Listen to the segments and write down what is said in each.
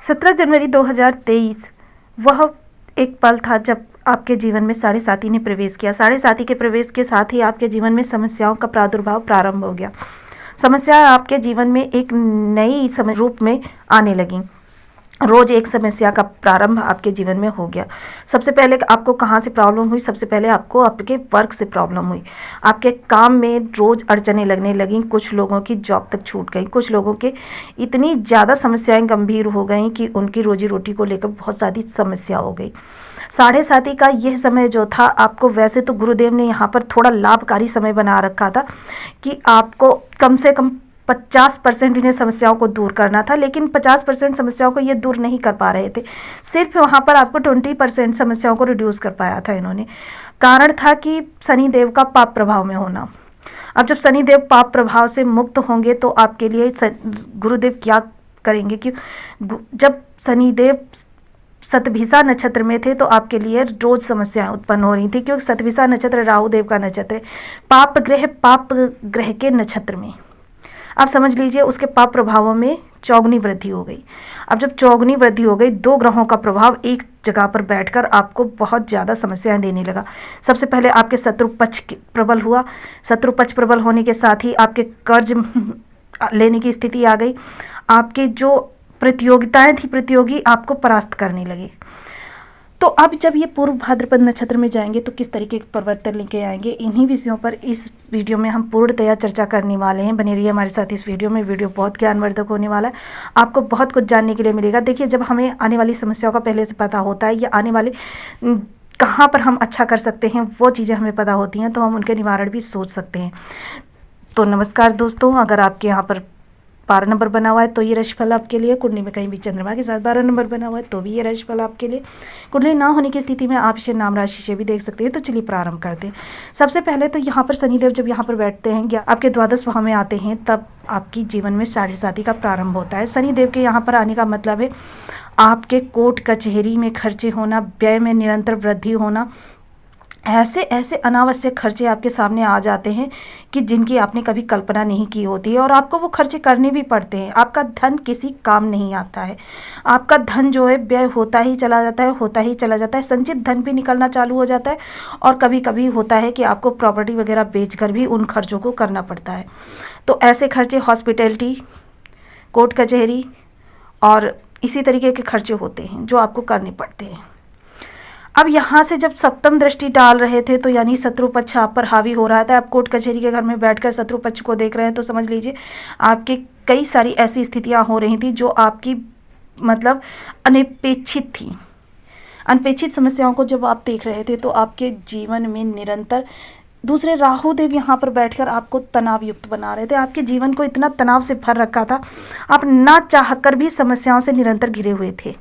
17 जनवरी 2023 वह एक पल था जब आपके जीवन में साढ़े साथी ने प्रवेश किया। साढ़े साथी के प्रवेश के साथ ही आपके जीवन में समस्याओं का प्रादुर्भाव प्रारंभ हो गया। समस्या आपके जीवन में एक नई रूप में आने लगी। रोज एक समस्या का प्रारंभ आपके जीवन में हो गया। सबसे पहले आपको कहाँ से प्रॉब्लम हुई? सबसे पहले आपको आपके वर्क से प्रॉब्लम हुई। आपके काम में रोज अड़चने लगने लगी। कुछ लोगों की जॉब तक छूट गई। कुछ लोगों के इतनी ज़्यादा समस्याएं गंभीर हो गई कि उनकी रोजी रोटी को लेकर बहुत सारी समस्या हो गई। साढ़े साथी का यह समय जो था, आपको वैसे तो गुरुदेव ने यहाँ पर थोड़ा लाभकारी समय बना रखा था कि आपको कम से कम 50% इन्हें समस्याओं को दूर करना था, लेकिन 50% समस्याओं को ये दूर नहीं कर पा रहे थे। सिर्फ वहाँ पर आपको 20% समस्याओं को रिड्यूस कर पाया था इन्होंने। कारण था कि शनिदेव का पाप प्रभाव में होना। अब जब शनिदेव पाप प्रभाव से मुक्त होंगे तो आपके लिए गुरुदेव क्या करेंगे कि जब शनिदेव शतभिषा नक्षत्र में थे तो आपके लिए रोज समस्याएं उत्पन्न हो रही थी, क्योंकि शतभिषा नक्षत्र राहु देव का नक्षत्र है, पाप ग्रह के नक्षत्र में। आप समझ लीजिए उसके पाप प्रभावों में चौगुनी वृद्धि हो गई। अब जब चौगुनी वृद्धि हो गई, दो ग्रहों का प्रभाव एक जगह पर बैठकर आपको बहुत ज़्यादा समस्याएं देने लगा। सबसे पहले आपके शत्रु पक्ष प्रबल हुआ। शत्रु पक्ष प्रबल होने के साथ ही आपके कर्ज लेने की स्थिति आ गई। आपके जो प्रतियोगिताएं थी, प्रतियोगी आपको परास्त करने लगे। तो अब जब ये पूर्व भाद्रपद नक्षत्र में जाएंगे तो किस तरीके के परिवर्तन लेके आएंगे, इन्हीं विषयों पर इस वीडियो में हम पूर्णतया चर्चा करने वाले हैं। बने रहिए हमारे साथ इस वीडियो में। वीडियो बहुत ज्ञानवर्धक होने वाला है, आपको बहुत कुछ जानने के लिए मिलेगा। देखिए, जब हमें आने वाली समस्याओं का पहले से पता होता है या आने वाले कहाँ पर हम अच्छा कर सकते हैं वो चीज़ें हमें पता होती हैं, तो हम उनके निवारण भी सोच सकते हैं। तो नमस्कार दोस्तों, अगर आपके यहाँ पर 12 नंबर बना हुआ है तो ये राशिफल आपके लिए। कुंडली में कहीं भी चंद्रमा के साथ 12 नंबर बना हुआ है तो भी ये राशिफल आपके लिए। कुंडली ना होने की स्थिति में आप इसे नाम राशि से भी देख सकते हैं। तो चलिए प्रारंभ करते हैं। सबसे पहले तो यहाँ पर शनिदेव जब यहाँ पर बैठते हैं या आपके द्वादश भाव में आते हैं, तब आपकी जीवन में साढ़े साथी का प्रारंभ होता है। शनिदेव के यहाँ पर आने का मतलब है आपके कोर्ट कचहरी में खर्चे होना, व्यय में निरंतर वृद्धि होना। ऐसे ऐसे अनावश्यक खर्चे आपके सामने आ जाते हैं कि जिनकी आपने कभी कल्पना नहीं की होती है, और आपको वो खर्चे करने भी पड़ते हैं। आपका धन किसी काम नहीं आता है। आपका धन जो है व्यय होता ही चला जाता है, होता ही चला जाता है। संचित धन भी निकलना चालू हो जाता है, और कभी कभी होता है कि आपको प्रॉपर्टी वगैरह बेचकर भी उन खर्चों को करना पड़ता है। तो ऐसे खर्चे हॉस्पिटैलिटी, कोर्ट कचहरी और इसी तरीके के खर्चे होते हैं जो आपको करने पड़ते हैं। अब यहाँ से जब सप्तम दृष्टि डाल रहे थे तो यानी शत्रु पक्ष आप पर हावी हो रहा था। आप कोर्ट कचहरी के घर में बैठकर शत्रु पक्ष को देख रहे हैं, तो समझ लीजिए आपके कई सारी ऐसी स्थितियाँ हो रही थी जो आपकी मतलब अनपेक्षित थी। अनपेक्षित समस्याओं को जब आप देख रहे थे तो आपके जीवन में निरंतर दूसरे राहु देव यहाँ पर बैठकर आपको तनाव युक्त बना रहे थे। आपके जीवन को इतना तनाव से भर रखा था, आप ना चाहकर भी समस्याओं से निरंतर घिरे हुए थे।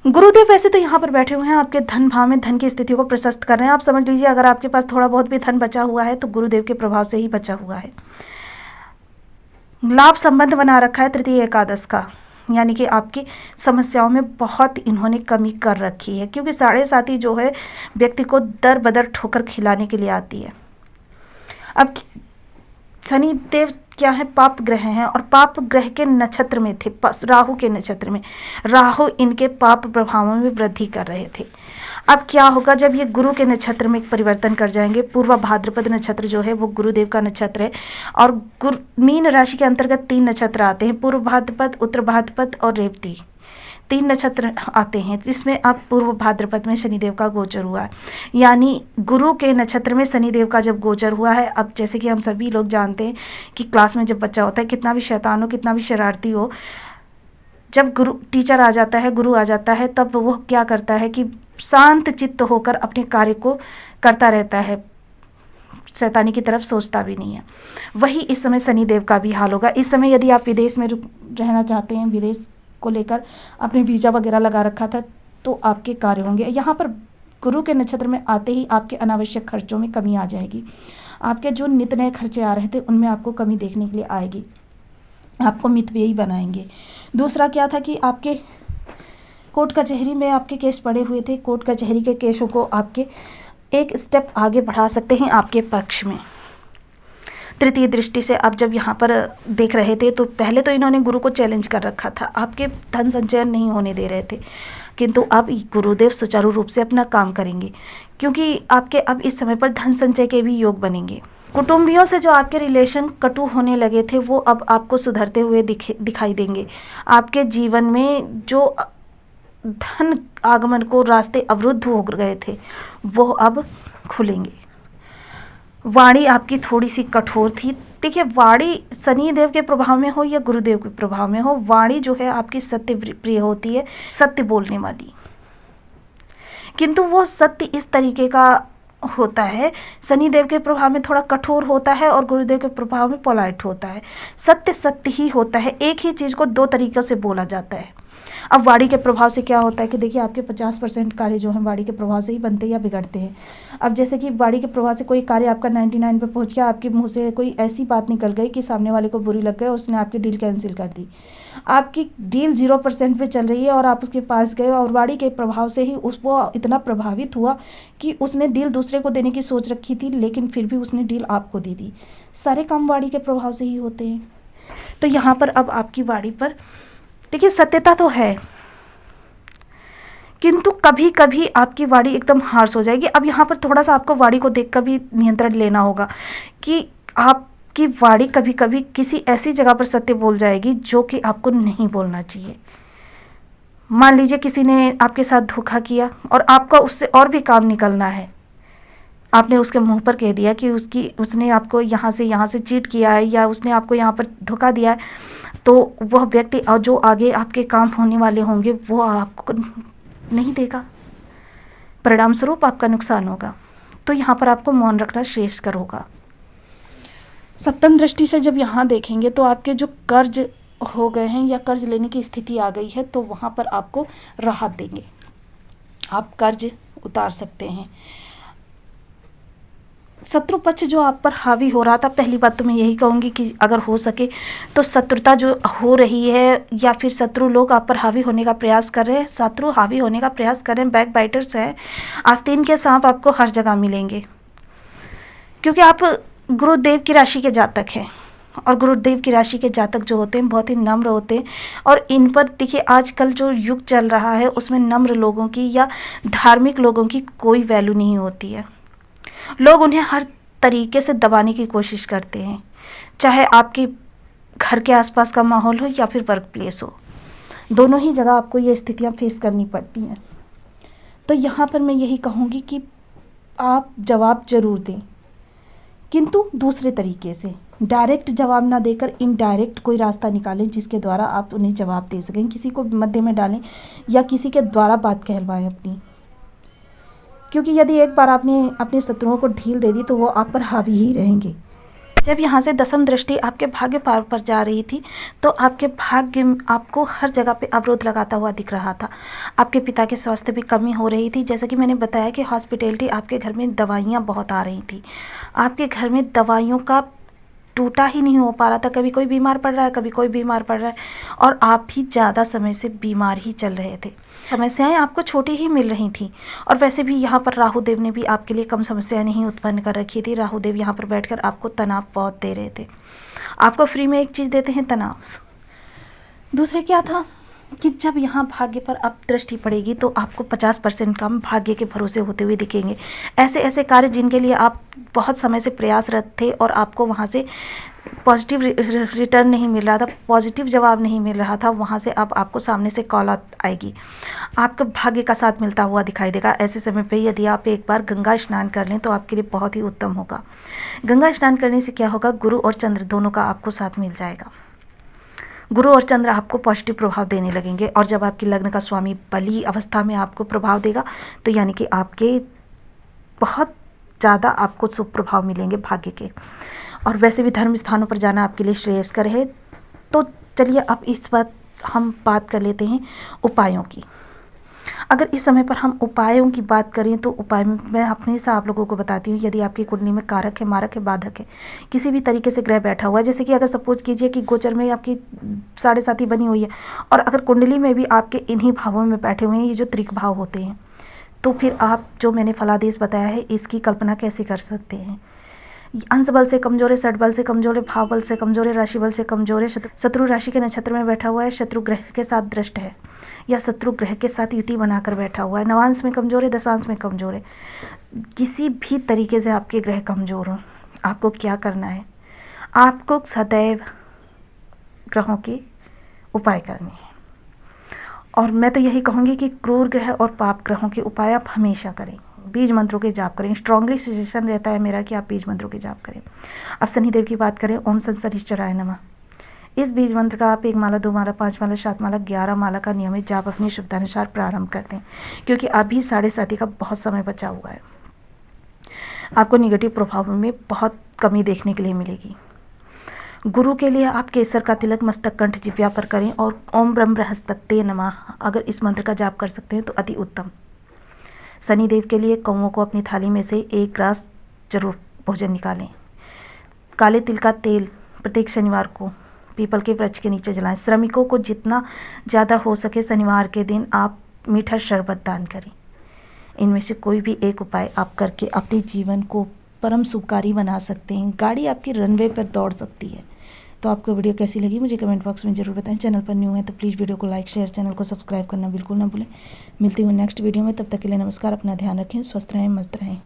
गुरुदेव वैसे तो यहाँ पर बैठे हुए हैं, आपके धन भाव में धन की स्थिति को प्रशस्त कर रहे हैं। आप समझ लीजिए अगर आपके पास थोड़ा बहुत भी धन बचा हुआ है तो गुरुदेव के प्रभाव से ही बचा हुआ है। लाभ संबंध बना रखा है तृतीय एकादश का, यानी कि आपकी समस्याओं में बहुत इन्होंने कमी कर रखी है, क्योंकि साढ़े साथी जो है व्यक्ति को दर बदर ठोकर खिलाने के लिए आती है। अब शनिदेव क्या है? पाप ग्रह हैं, और पाप ग्रह के नक्षत्र में थे, राहु के नक्षत्र में। राहु इनके पाप प्रभावों में वृद्धि कर रहे थे। अब क्या होगा जब ये गुरु के नक्षत्र में परिवर्तन कर जाएंगे? पूर्व भाद्रपद नक्षत्र जो है वो गुरुदेव का नक्षत्र है, और मीन राशि के अंतर्गत 3 नक्षत्र आते हैं, पूर्व भाद्रपद, उत्तर भाद्रपद और रेवती। 3 नक्षत्र आते हैं, जिसमें अब पूर्व भाद्रपद में शनिदेव का गोचर हुआ है। यानी गुरु के नक्षत्र में शनिदेव का जब गोचर हुआ है, अब जैसे कि हम सभी लोग जानते हैं कि क्लास में जब बच्चा होता है, कितना भी शैतान हो, कितना भी शरारती हो, जब गुरु टीचर आ जाता है, गुरु आ जाता है, तब वो क्या करता है कि शांत चित्त होकर अपने कार्य को करता रहता है, शैतानी की तरफ सोचता भी नहीं है। वही इस समय शनिदेव का भी हाल होगा। इस समय यदि आप विदेश में रहना चाहते हैं, विदेश को लेकर आपने वीज़ा वगैरह लगा रखा था, तो आपके कार्य होंगे। यहाँ पर गुरु के नक्षत्र में आते ही आपके अनावश्यक खर्चों में कमी आ जाएगी। आपके जो नित नए खर्चे आ रहे थे उनमें आपको कमी देखने के लिए आएगी, आपको मितव्ययी बनाएंगे। दूसरा क्या था कि आपके कोर्ट कचहरी में आपके केस पड़े हुए थे, कोर्ट कचहरी के केसों को आपके एक स्टेप आगे बढ़ा सकते हैं आपके पक्ष में। तृतीय दृष्टि से आप जब यहाँ पर देख रहे थे तो पहले तो इन्होंने गुरु को चैलेंज कर रखा था, आपके धन संचयन नहीं होने दे रहे थे, किंतु अब गुरुदेव सुचारू रूप से अपना काम करेंगे, क्योंकि आपके अब इस समय पर धन संचय के भी योग बनेंगे। कुटुंबियों से जो आपके रिलेशन कटु होने लगे थे वो अब आपको सुधरते हुए दिखाई देंगे। आपके जीवन में जो धन आगमन को रास्ते अवरुद्ध हो गए थे वो अब खुलेंगे। वाणी आपकी थोड़ी सी कठोर थी। देखिए, वाणी शनि देव के प्रभाव में हो या गुरुदेव के प्रभाव में हो, वाणी जो है आपकी सत्य प्रिय होती है, सत्य बोलने वाली, किंतु वो सत्य इस तरीके का होता है, शनि देव के प्रभाव में थोड़ा कठोर होता है और गुरुदेव के प्रभाव में पोलाइट होता है। सत्य सत्य ही होता है, एक ही चीज़ को दो तरीक़ों से बोला जाता है। अब वाणी के प्रभाव से क्या होता है कि देखिए, आपके 50% कार्य जो हैं वाणी के प्रभाव से ही बनते या बिगड़ते हैं। अब जैसे कि वाणी के प्रभाव से कोई कार्य आपका 99 पे पहुंच गया, आपके मुंह से कोई ऐसी बात निकल गई कि सामने वाले को बुरी लग गई और उसने आपकी डील कैंसिल कर दी। आपकी डील 0% पे चल रही है और आप उसके पास गए और वाणी के प्रभाव से ही वो इतना प्रभावित हुआ कि उसने डील दूसरे को देने की सोच रखी थी, लेकिन फिर भी उसने डील आपको दे दी। सारे काम वाणी के प्रभाव से ही होते हैं। तो यहाँ पर अब आपकी वाणी पर देखिए, सत्यता तो है, किंतु कभी कभी आपकी वाणी एकदम हार्श हो जाएगी। अब यहाँ पर थोड़ा सा आपको वाणी को देखकर भी नियंत्रण लेना होगा कि आपकी वाणी कभी कभी किसी ऐसी जगह पर सत्य बोल जाएगी जो कि आपको नहीं बोलना चाहिए। मान लीजिए किसी ने आपके साथ धोखा किया और आपका उससे और भी काम निकलना है, आपने उसके मुंह पर कह दिया कि उसने आपको यहाँ से चीट किया है या उसने आपको यहाँ पर धोखा दिया है, तो वह व्यक्ति जो आगे आपके काम होने वाले होंगे वो आपको नहीं देगा, परिणाम स्वरूप आपका नुकसान होगा। तो यहाँ पर आपको मौन रखना श्रेष्ठकर होगा। सप्तम दृष्टि से जब यहाँ देखेंगे तो आपके जो कर्ज हो गए हैं या कर्ज लेने की स्थिति आ गई है तो वहाँ पर आपको राहत देंगे, आप कर्ज उतार सकते हैं। शत्रु पक्ष जो आप पर हावी हो रहा था, पहली बात तो मैं यही कहूँगी कि अगर हो सके तो शत्रुता जो हो रही है या फिर शत्रु लोग आप पर हावी होने का प्रयास कर रहे हैं, शत्रु हावी होने का प्रयास कर रहे हैं, बैक बाइटर्स हैं, आस्तीन के सांप आपको हर जगह मिलेंगे, क्योंकि आप गुरुदेव की राशि के जातक हैं और गुरुदेव की राशि के जातक जो होते हैं बहुत ही नम्र होते हैं। और इन पर देखिए, आजकल जो युग चल रहा है उसमें नम्र लोगों की या धार्मिक लोगों की कोई वैल्यू नहीं होती है। लोग उन्हें हर तरीके से दबाने की कोशिश करते हैं, चाहे आपके घर के आसपास का माहौल हो या फिर वर्क प्लेस हो, दोनों ही जगह आपको ये स्थितियां फेस करनी पड़ती हैं। तो यहाँ पर मैं यही कहूँगी कि आप जवाब जरूर दें, किंतु दूसरे तरीके से, डायरेक्ट जवाब ना देकर इनडायरेक्ट कोई रास्ता निकालें जिसके द्वारा आप उन्हें जवाब दे सकें। किसी को मध्य में डालें या किसी के द्वारा बात कहलवाएं अपनी, क्योंकि यदि एक बार आपने अपने शत्रुओं को ढील दे दी तो वो आप पर हावी ही रहेंगे। जब यहाँ से दसम दृष्टि आपके भाग्य पर जा रही थी तो आपके भाग्य आपको हर जगह पे अवरोध लगाता हुआ दिख रहा था। आपके पिता के स्वास्थ्य में कमी हो रही थी, जैसा कि मैंने बताया कि हॉस्पिटैलिटी, आपके घर में दवाइयाँ बहुत आ रही थी, आपके घर में दवाइयों का टूटा ही नहीं हो पा रहा था। कभी कोई बीमार पड़ रहा है, कभी कोई बीमार पड़ रहा है और आप भी ज़्यादा समय से बीमार ही चल रहे थे। समस्याएं आपको छोटी ही मिल रही थी और वैसे भी यहाँ पर राहु देव ने भी आपके लिए कम समस्याएं नहीं उत्पन्न कर रखी थी। राहु देव यहाँ पर बैठकर आपको तनाव बहुत दे रहे थे। आपको फ्री में एक चीज़ देते हैं, तनाव। दूसरे क्या था कि जब यहाँ भाग्य पर अब दृष्टि पड़ेगी तो आपको 50% कम भाग्य के भरोसे होते हुए दिखेंगे। ऐसे ऐसे कार्य जिनके लिए आप बहुत समय से प्रयासरत थे और आपको वहाँ से पॉजिटिव रिटर्न नहीं मिल रहा था, पॉजिटिव जवाब नहीं मिल रहा था, वहाँ से अब आपको सामने से कॉल आएगी, आपके भाग्य का साथ मिलता हुआ दिखाई देगा। ऐसे समय पे यदि आप एक बार गंगा स्नान कर लें तो आपके लिए बहुत ही उत्तम होगा। गंगा स्नान करने से क्या होगा, गुरु और चंद्र दोनों का आपको साथ मिल जाएगा। गुरु और चंद्र आपको पॉजिटिव प्रभाव देने लगेंगे और जब आपकी लग्न का स्वामी बली अवस्था में आपको प्रभाव देगा तो यानी कि आपके बहुत ज़्यादा आपको शुभ प्रभाव मिलेंगे भाग्य के। और वैसे भी धर्म स्थानों पर जाना आपके लिए श्रेयस्कर है। तो चलिए अब इस बात हम बात कर लेते हैं उपायों की। अगर इस समय पर हम उपायों की बात करें तो उपाय मैं अपने से आप लोगों को बताती हूँ। यदि आपकी कुंडली में कारक है, मारक है, बाधक है, किसी भी तरीके से ग्रह बैठा हुआ है, जैसे कि अगर सपोज कीजिए कि गोचर में आपकी 7.5 बनी हुई है और अगर कुंडली में भी आपके इन्हीं भावों में बैठे हुए हैं, ये जो त्रिक भाव होते हैं, तो फिर आप जो मैंने फलादेश बताया है इसकी कल्पना कैसे कर सकते हैं। अंश बल से कमजोर है, षट बल से कमजोर है, भाव बल से कमजोर है, राशि बल से कमजोर है, शत्रु राशि के नक्षत्र में बैठा हुआ है, शत्रु ग्रह के साथ दृष्ट है या शत्रु ग्रह के साथ युति बनाकर बैठा हुआ है, नवांश में कमजोर है, दशांश में कमजोर है, किसी भी तरीके से आपके ग्रह कमजोर हों, आपको क्या करना है, आपको सदैव ग्रहों के उपाय करने हैं। और मैं तो यही कहूँगी कि क्रूर ग्रह और पाप ग्रहों के उपाय आप हमेशा करें, बीज मंत्रों के जाप करें। स्ट्रांगली सजेशन रहता है मेरा कि आप बीज मंत्रों के जाप करें। अब शनिदेव की बात करें, ओम शनिश्चराय नमः। इस बीज मंत्र का आप 1 माला, 2 माला, 5 माला, 7 माला, 11 माला का नियमित जाप अपनी शुद्धानुसार प्रारंभ कर दें, क्योंकि अभी 7:30 का बहुत समय बचा हुआ है। आपको निगेटिव प्रभाव में बहुत कमी देखने के लिए मिलेगी। गुरु के लिए आप केसर का तिलक मस्तक कंठ जिह्वा पर करें और ओम ब्रह्म बृहस्पते नमः अगर इस मंत्र का जाप कर सकते हैं तो अति उत्तम। शनिदेव के लिए कौओं को अपनी थाली में से 1 ग्रास जरूर भोजन निकालें। काले तिल का तेल प्रत्येक शनिवार को पीपल के वृक्ष के नीचे जलाएं। श्रमिकों को जितना ज़्यादा हो सके शनिवार के दिन आप मीठा शरबत दान करें। इनमें से कोई भी एक उपाय आप करके अपने जीवन को परम सुखकारी बना सकते हैं। गाड़ी आपकी रनवे पर दौड़ सकती है। तो आपको वीडियो कैसी लगी मुझे कमेंट बॉक्स में ज़रूर बताएं। चैनल पर न्यू है तो प्लीज़ वीडियो को लाइक शेयर, चैनल को सब्सक्राइब करना बिल्कुल ना भूलें। मिलती हूँ नेक्स्ट वीडियो में, तब तक के लिए नमस्कार। अपना ध्यान रखें, स्वस्थ रहें, मस्त रहें।